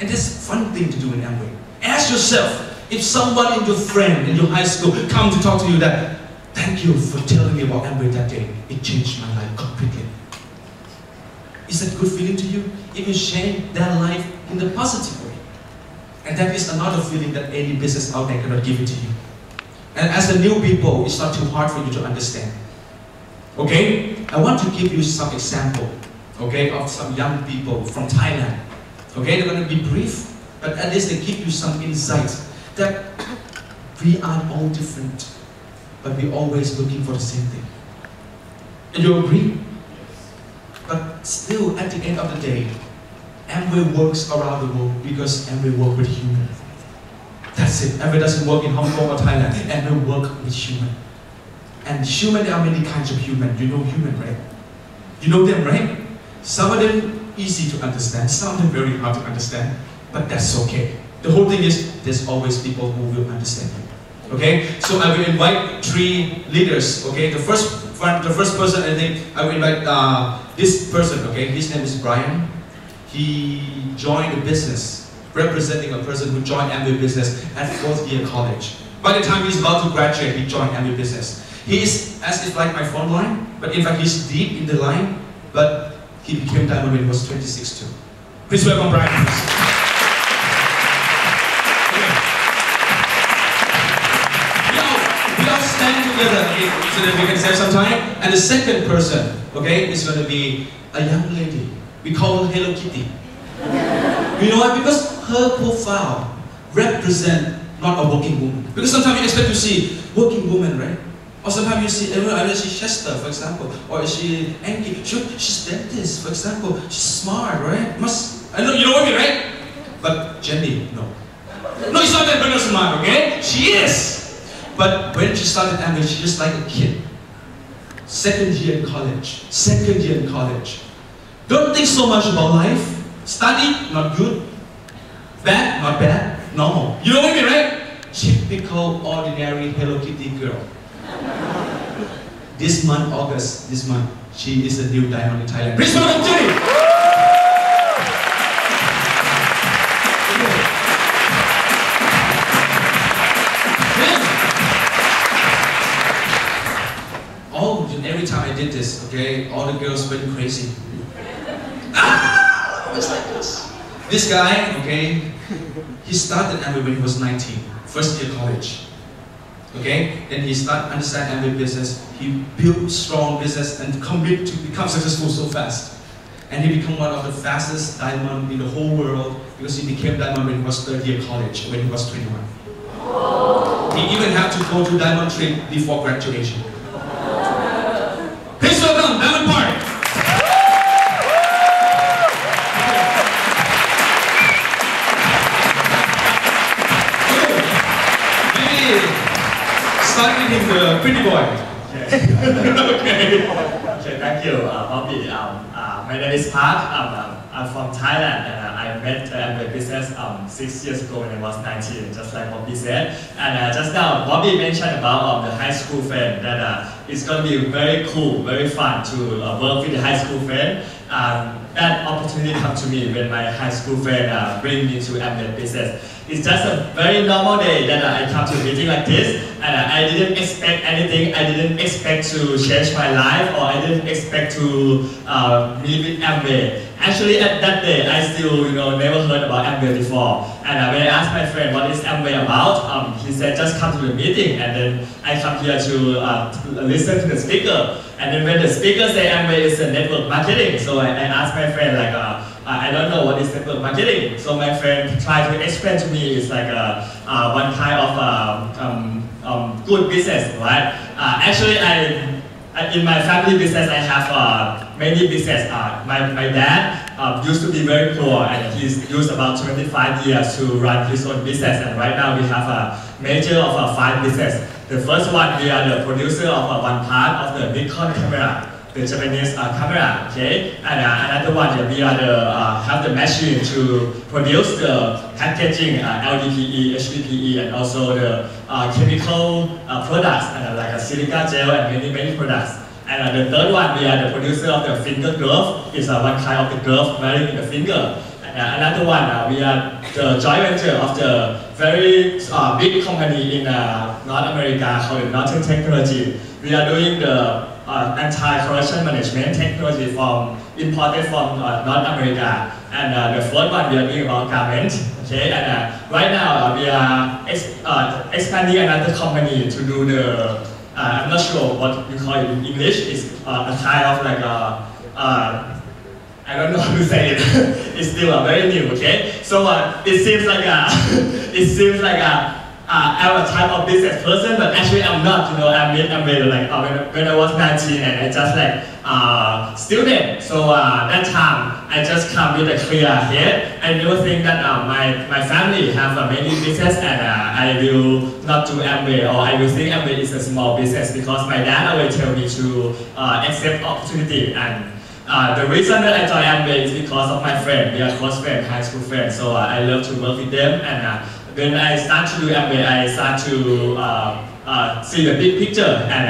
And that's a fun thing to do in Amway. Ask yourself, if someone in your friend in your high school come to talk to you that, thank you for telling me about Amway that day, it changed my life completely. Is that a good feeling to you? If you share their life in the positive way. And that is another feeling that any business out there cannot give it to you. And as a new people, it's not too hard for you to understand. Okay? I want to give you some example, okay, of some young people from Thailand. Okay, they're going to be brief, but at least they give you some insight that we are all different, but we're always looking for the same thing. And you agree? But still, at the end of the day, Amway works around the world because Amway works with humans. That's it. Amway doesn't work in Hong Kong or Thailand. Amway works with humans. And human, there are many kinds of human. You know human, right? You know them, right? Some of them easy to understand, some of them very hard to understand, but that's okay. The whole thing is, there's always people who will understand you. Okay? So I will invite 3 leaders, okay? The first person, I think, I will invite this person, okay? His name is Brian. He joined the business, representing a person who joined Amway business at 4th year college. By the time he's about to graduate, he joined Amway business. He is as if like my front line, but in fact he's deep in the line, but he became Diamond when he was 26 too. Please welcome Brian. We all stand together so that we can save some time. And the second person, okay, is going to be a young lady. We call her Hello Kitty. You know why? Because her profile represents not a working woman. Because sometimes you expect to see working woman, right? Or sometimes you see, either she's Chester, for example, or is she Angie? She's dentist, for example. She's smart, right? I know, you know what I mean, right? But Jenny, no. No, it's not that we're not smart, okay? She is! But when she started Amway, she's just like a kid. Second year in college. Don't think so much about life. Study, not good. Bad, not bad. Normal. You know what I mean, right? Typical, ordinary Hello Kitty girl. This month, August, she is a new diamond in Thailand. Please welcome Jenny! Every time I did this, okay, all the girls went crazy. It's like this. This guy, okay, he started Amway when he was 19, first year college. Okay, then he started understand Amway business. He built strong business and commit to become successful so fast. And he became one of the fastest diamond in the whole world because he became diamond when he was third year college, when he was 21. He even had to go to diamond trip before graduation. Please welcome Diamond Park. Maybe start with him, the pretty boy. Okay. Okay, thank you, Bobby. My name is Park. I'm from Thailand, and I met Amway business 6 years ago when I was 19, just like Bobby said. And just now, Bobby mentioned about the high school friend, that it's going to be very cool, very fun to work with the high school friend. that opportunity come to me when my high school friend bring me to Amway business. It's just a very normal day that I come to a meeting like this, and I didn't expect anything. I didn't expect to change my life, or I didn't expect to meet with Amway. Actually, at that day, I still never heard about Amway before. And when I asked my friend what is Amway about, he said just come to the meeting, and then I come here to listen to the speaker. And then when the speaker said Amway is a network marketing, so I asked my friend like, I don't know what is network marketing. So my friend tried to explain to me it's like one kind of good business, right? Actually, in my family business, I have many business. My dad used to be very poor, and he's used about 25 years to run his own business. And right now we have a major of 5 business. The first one, we are the producer of one part of the Nikon camera, the Japanese camera, okay? And another one, we are have the machine to produce the packaging, LDPE, HDPE, and also the chemical products, like a silica gel and many products. And the third one, we are the producer of the finger glove. It's one kind of the glove wearing in the finger. And another one, we are the joint venture of the very big company in North America called Northern Technology. We are doing the anti-corruption management technology imported from North America. And the fourth one, we are doing about garments. Okay, and right now we are expanding another company to do the I'm not sure what you call it in English. It's a kind of like I don't know how to say it. It's still very new, okay? So it seems like I'm a type of business person, but actually I'm not. I'm like when I was 19 and I just like student. So that time I just come with a clear head. I never think that my family have many business and I will not do Amway, or I will think Amway is a small business, because my dad always tell me to accept opportunity. And the reason that I joined Amway is because of my friend. We are close friends, high school friends. So I love to work with them. And when I start to do Amway, I start to see the big picture, and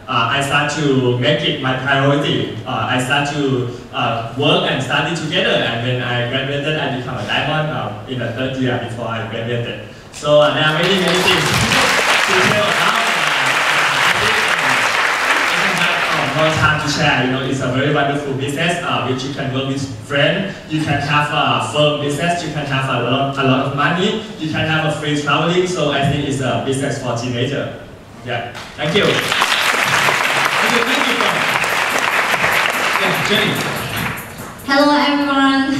I start to make it my priority. I start to work and study together, and when I graduated, I become a diamond in the 3rd year before I graduated. So there are many things to tell about. More time to share. It's a very wonderful business which you can work with friends. You can have a firm business. You can have a lot of money. You can have a free traveling. So I think it's a business for teenager. Yeah. Thank you. Okay, thank you. Yeah, Jenny. Hello everyone.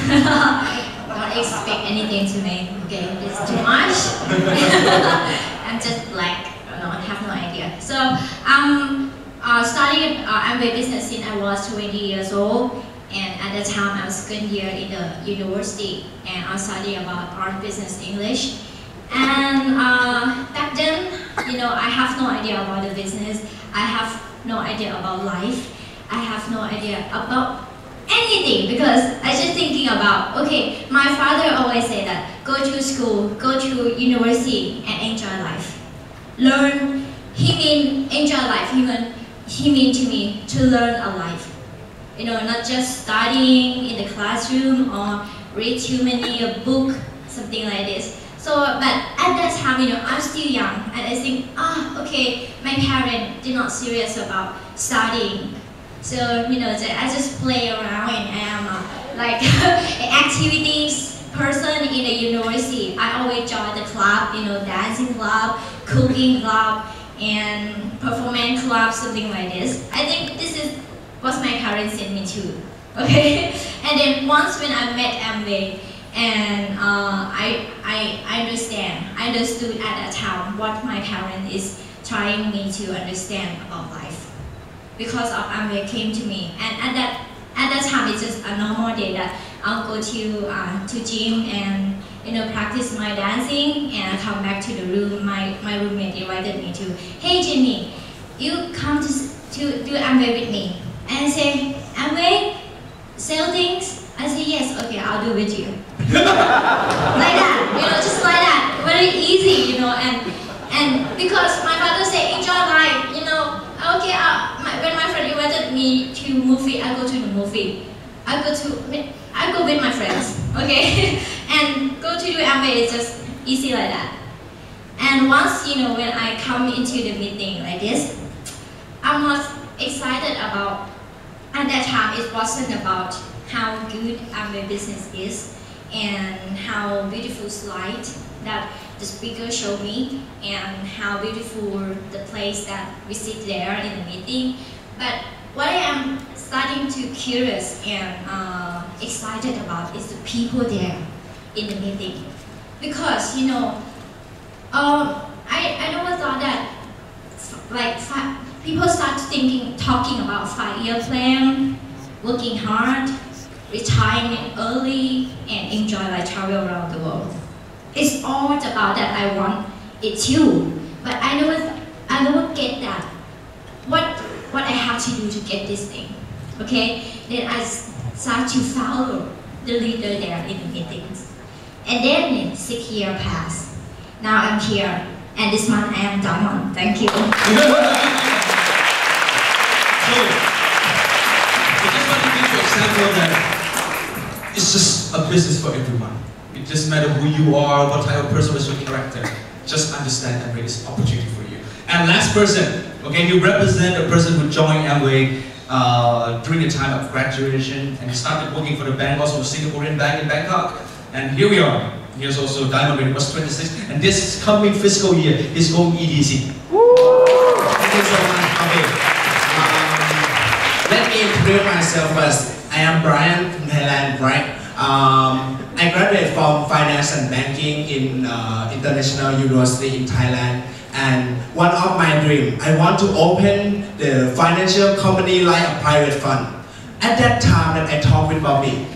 Don't expect anything to me. Okay, it's too much. I'm just like I have no idea. So starting Amway business since I was 20 years old, and at that time I was second year in the university, and I studied about art, business, English. And back then, I have no idea about the business. I have no idea about life. I have no idea about anything, because I just thinking about, okay, my father always say that go to school, go to university, and enjoy life. Learn. He mean enjoy life. He mean to me to learn a life. Not just studying in the classroom or read too many a book, something like this. So, but at that time, I'm still young, and I think, okay, my parents did not serious about studying. So, I just play around, and I am like an activities person in the university. I always join the club, dancing club, cooking club, and performance club, something like this. I think this is what my parents sent me to. Okay, and then once when I met Amway, and I understood at that time what my parents is trying me to understand about life. Because of Amway came to me, and at that time it's just a normal day that I'll go to gym and practice my dancing, and I come back to the room. My roommate invited me to, hey Jimmy, you come to do Amway with me. And I say, Amway, sell things? I say, yes, okay, I'll do with you. Like that, just like that, very easy, and because my father said, enjoy life, okay, when my friend invited me to movie, I go to the movie. I go with my friends, okay, and go to do Amway is just easy like that. And once when I come into the meeting like this, I'm not excited about. At that time, it wasn't about how good Amway business is and how beautiful slide that the speaker showed me and how beautiful the place that we sit there in the meeting. But what I am starting to curious and excited about is the people there in the meeting. Because I never thought that people start talking about 5-year plan, working hard, retiring early, and enjoy travel around the world. It's all about that. I want it too, but I never get that. What I have to do to get this thing, okay? Then I start to follow the leader there in the meetings, and then 6 years pass. Now I'm here, and this month I am diamond. Thank you. So, I just want to give you an example that it's just a business for everyone. It doesn't matter who you are, what type of person is your character. Just understand Amway is an opportunity for you. And last person, okay, you represent a person who joined Amway during the time of graduation and he started working for the bank, also a Singaporean bank in Bangkok. And here we are. Here's also Diamond when he was 26. And this coming fiscal year, he's going EDC. Thank you so much, Bobby. Let me introduce myself first. I am Brian from Thailand, right? I graduated from finance and banking in International University in Thailand. And one of my dreams, I want to open the financial company like a private fund. At that time that I talked with Bobby,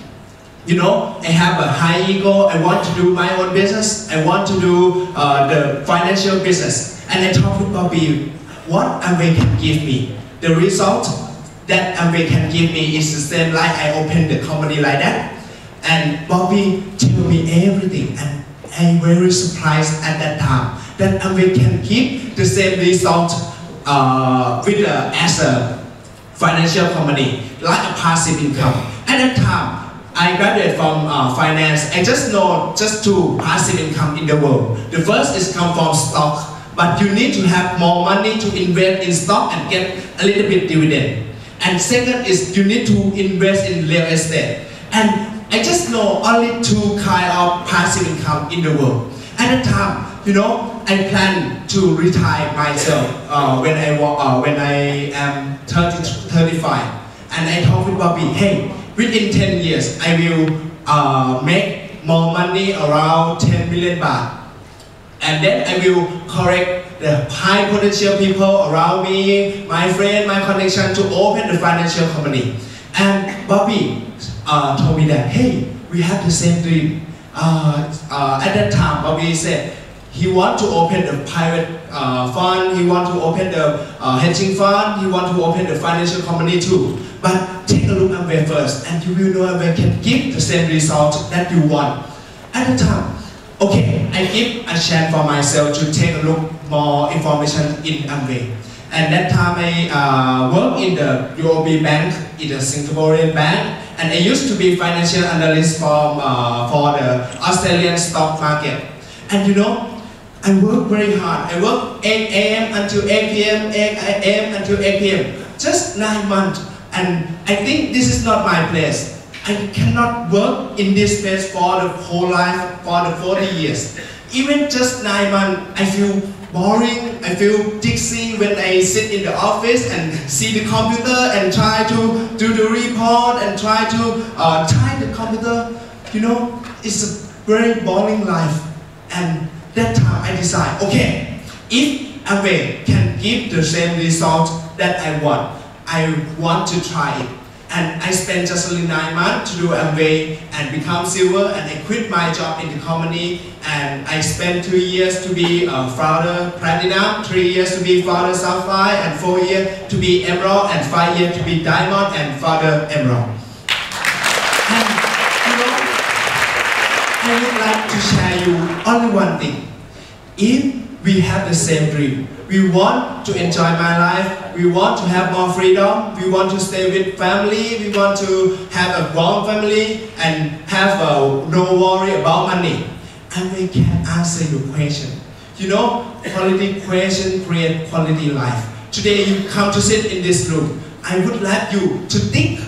I have a high ego. I want to do my own business. I want to do the financial business. And I talked with Bobby, what Amway can give me. The result that Amway can give me is the same like I opened the company like that. And Bobby told me everything. And I'm very surprised at that time that Amway can give the same result as a financial company, like a passive income. At that time, I graduated from finance. I just know just two passive income in the world. The first is come from stock, but you need to have more money to invest in stock and get a little bit dividend. And second is you need to invest in real estate. And I just know only two kind of passive income in the world. At that time, I plan to retire myself when I am 35. And I talked with Bobby, hey, within 10 years, I will make more money around 10 million baht. And then I will correct the high potential people around me, my friend, my connection to open the financial company. And Bobby told me that, hey, we have the same dream. At that time, Bobby said he want to open the private fund, he want to open the hedging fund, he want to open the financial company too. But take a look at Amway first, and you will know Amway can give the same result that you want. At the time, okay, I give a chance for myself to take a look more information in Amway. And that time I work in the UOB bank, in the Singaporean bank, and I used to be financial analyst for the Australian stock market. And I work very hard. I work 8 a.m. until 8 p.m., 8 a.m. until 8 p.m. Just 9 months. And I think this is not my place. I cannot work in this place for the whole life, for the 40 years. Even just 9 months, I feel boring, I feel dizzy when I sit in the office and see the computer and try to do the report and try to type the computer. It's a very boring life. And that time I decide, okay, if Amway can give the same result that I want to try it. And I spent just only 9 months to do Amway and become silver, and I quit my job in the company, and I spent 2 years to be founder platinum, 3 years to be founder sapphire, and 4 years to be emerald, and 5 years to be diamond and founder emerald. And I would like to share you only one thing. If we have the same dream. We want to enjoy my life. We want to have more freedom. We want to stay with family. We want to have a warm family and have no worry about money. And we can answer your question. You know, quality question create quality life. Today you come to sit in this room. I would like you to think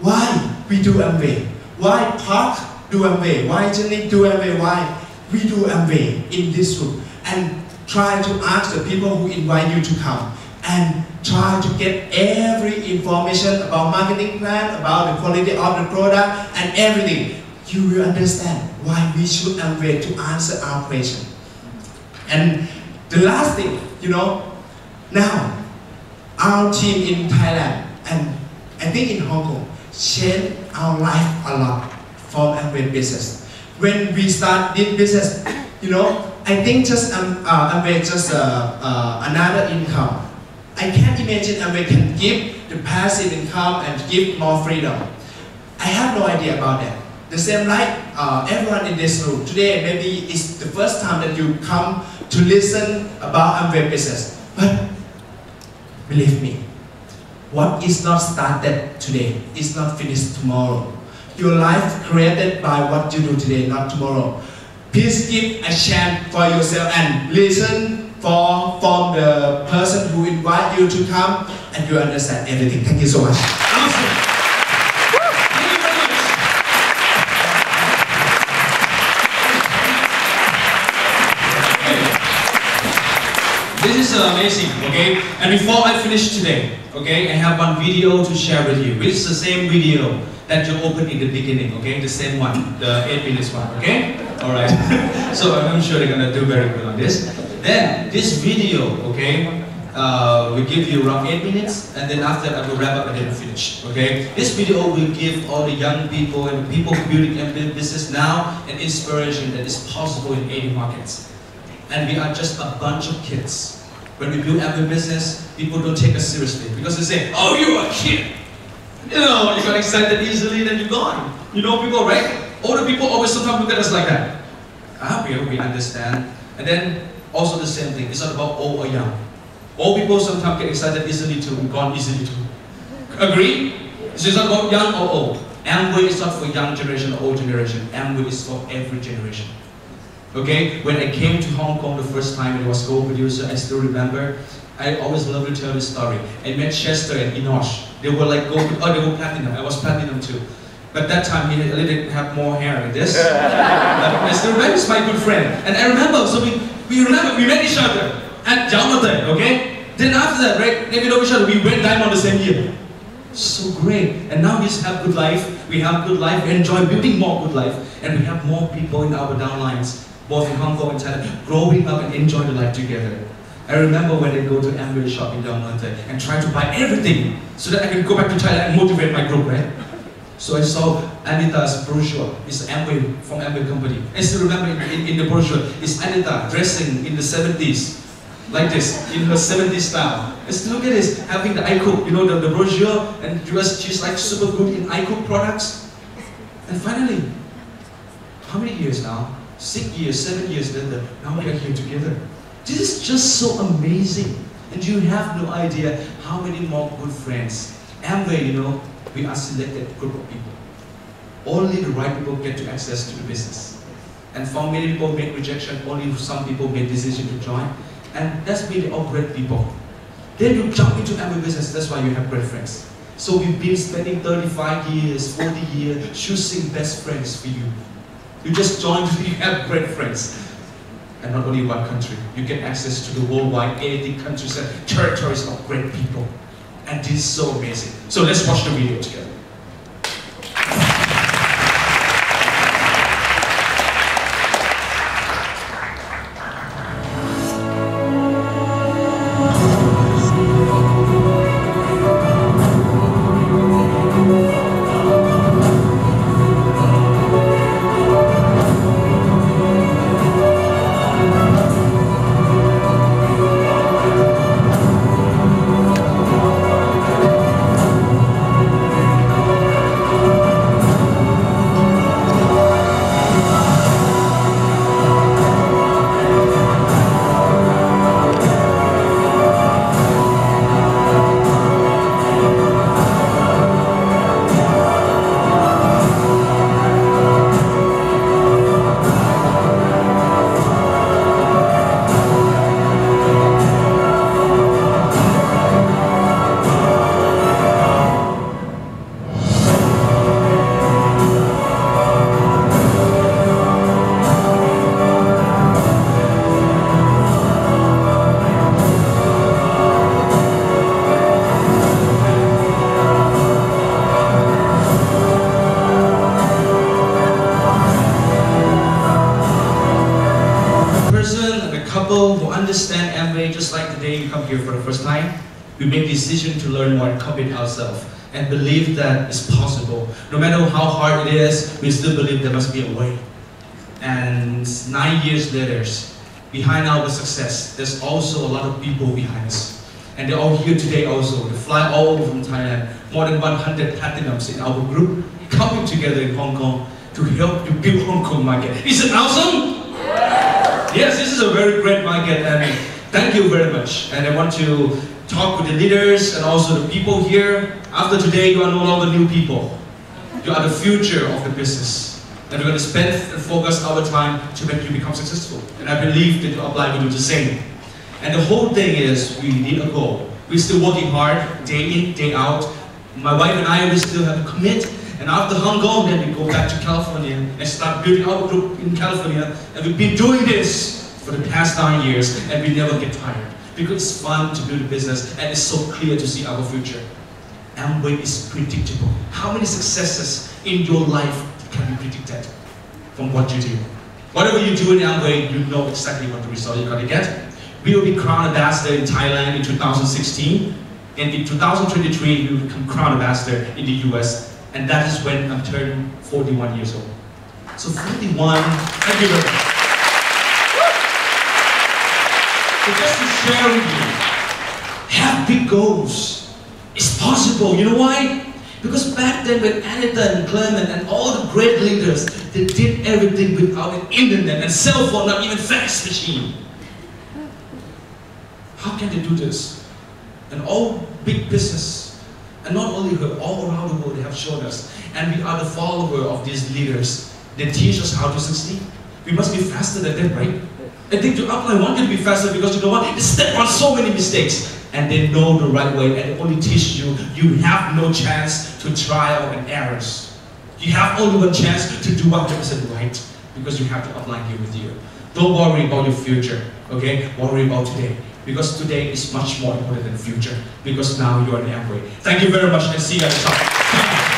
why we do Amway. Why Park do Amway? Why Jenny do Amway? Why we do Amway in this room? And try to ask the people who invite you to come. And try to get every information about marketing plan, about the quality of the product and everything. You will understand why we should Amway to answer our question. And the last thing, you know, now our team in Thailand and I think in Hong Kong changed our life a lot from Amway business. When we start this business, you know, I think just Amway just another income. I can't imagine Amway can give the passive income and give more freedom. I have no idea about that. The same like everyone in this room today, maybe it's the first time that you come to listen about Amway business. But believe me, what is not started today is not finished tomorrow. Your life created by what you do today, not tomorrow. Please give a chance for yourself and listen from the person who invite you to come, and you understand everything. Thank you so much. Awesome. Thank you very much. This is amazing, okay? And before I finish today, okay, I have one video to share with you. It's the same video that you opened in the beginning, okay? The same one, the 8 minutes one, okay? Alright. So I'm sure they're gonna do very good on this. Then, this video, okay, we give you around 8 minutes, and then after I will wrap up and then finish, okay? This video will give all the young people and people building a business now an inspiration that is possible in 80 markets. And we are just a bunch of kids. When we build every business, people don't take us seriously because they say, oh, you're a kid. You know, you got excited easily, then you're gone. You know people, right? Older people always sometimes look at us like that. We understand. And then also the same thing. It's not about old or young. Old people sometimes get excited easily too, gone easily too. Agree? It's not about young or old. Amway is not for young generation or old generation. Amway is for every generation. Okay? When I came to Hong Kong the first time, it was co-producer, I still remember. I always love to tell this story. I met Chester and Enosh. They were like gold, they were platinum. I was platinum too. But that time he didn't have more hair like this. I still remember, he's my good friend. And I remember, so we met each other at Jaumate, okay? Then after that, right, then we know each other, we went diamond the same year. So great. And now we just have good life. We have good life. We enjoy building more good life. And we have more people in our downlines, both in Hong Kong and Thailand, growing up and enjoying the life together. I remember when I go to Amway shop in Jaumate and try to buy everything so that I can go back to Thailand and motivate my group, right? So I saw Anita's brochure. It's Amway from Amway company. I still remember in the brochure, it's Anita dressing in the 70s, like this, in her 70s style. I still look at this, having the iCook, you know, the brochure, and she's like super good in iCook products. And finally, how many years now? 6 years, 7 years later, now we are here together. This is just so amazing. And you have no idea how many more good friends. Amway, you know, we are selected group of people. Only the right people get to access to the business. And for many people make rejection, only some people make decision to join. And that's really all great people. Then you jump into Amway business, that's why you have great friends. So we've been spending 35 years, 40 years, choosing best friends for you. You just joined, you have great friends. And not only one country, you get access to the worldwide 80 countries and territories of great people. And this is so amazing. So let's watch the video together. for the first time, we make the decision to learn more and commit ourselves and believe that it's possible. No matter how hard it is, we still believe there must be a way. And 9 years later, behind our success, there's also a lot of people behind us. And they're all here today also. They fly all over from Thailand. More than 100 platinums in our group coming together in Hong Kong to help you build Hong Kong market. Is it awesome? Yes, this is a very great market, and thank you very much. And I want to talk with the leaders and also the people here. After today, you are no longer new people. You are the future of the business. And we're going to spend and focus our time to make you become successful. And I believe that your upline will do the same. And the whole thing is, we need a goal. We're still working hard, day in, day out. My wife and I, we still have to commit. And after Hong Kong, then we go back to California and start building our group in California. And we've been doing this for the past 9 years, and we never get tired. Because it's fun to build a business, and it's so clear to see our future. Amway is predictable. How many successes in your life can be predicted from what you do? Whatever you do in Amway, you know exactly what the result you're going to get. We will be crowned ambassador in Thailand in 2016. And in 2023, we will become crowned ambassador in the US. And that is when I'm turning 41 years old. So 41, thank you very much. So just to share with you, have big goals. It's possible. You know why? Because back then when Anita and Clement and all the great leaders, they did everything without an internet and cell phone, not even fax machine. How can they do this? And all big business, and not only her, all around the world, they have shown us. And we are the follower of these leaders. They teach us how to succeed. We must be faster than them, right? I think your upline want you to be faster because you know what? They step on so many mistakes. And they know the right way, and they only teach you. You have no chance to trial and errors. You have only one chance to do 100% right, because you have the upline here with you. Don't worry about your future, okay? Worry about today. Because today is much more important than the future. Because now you are in Amway. Thank you very much, and see you at the top.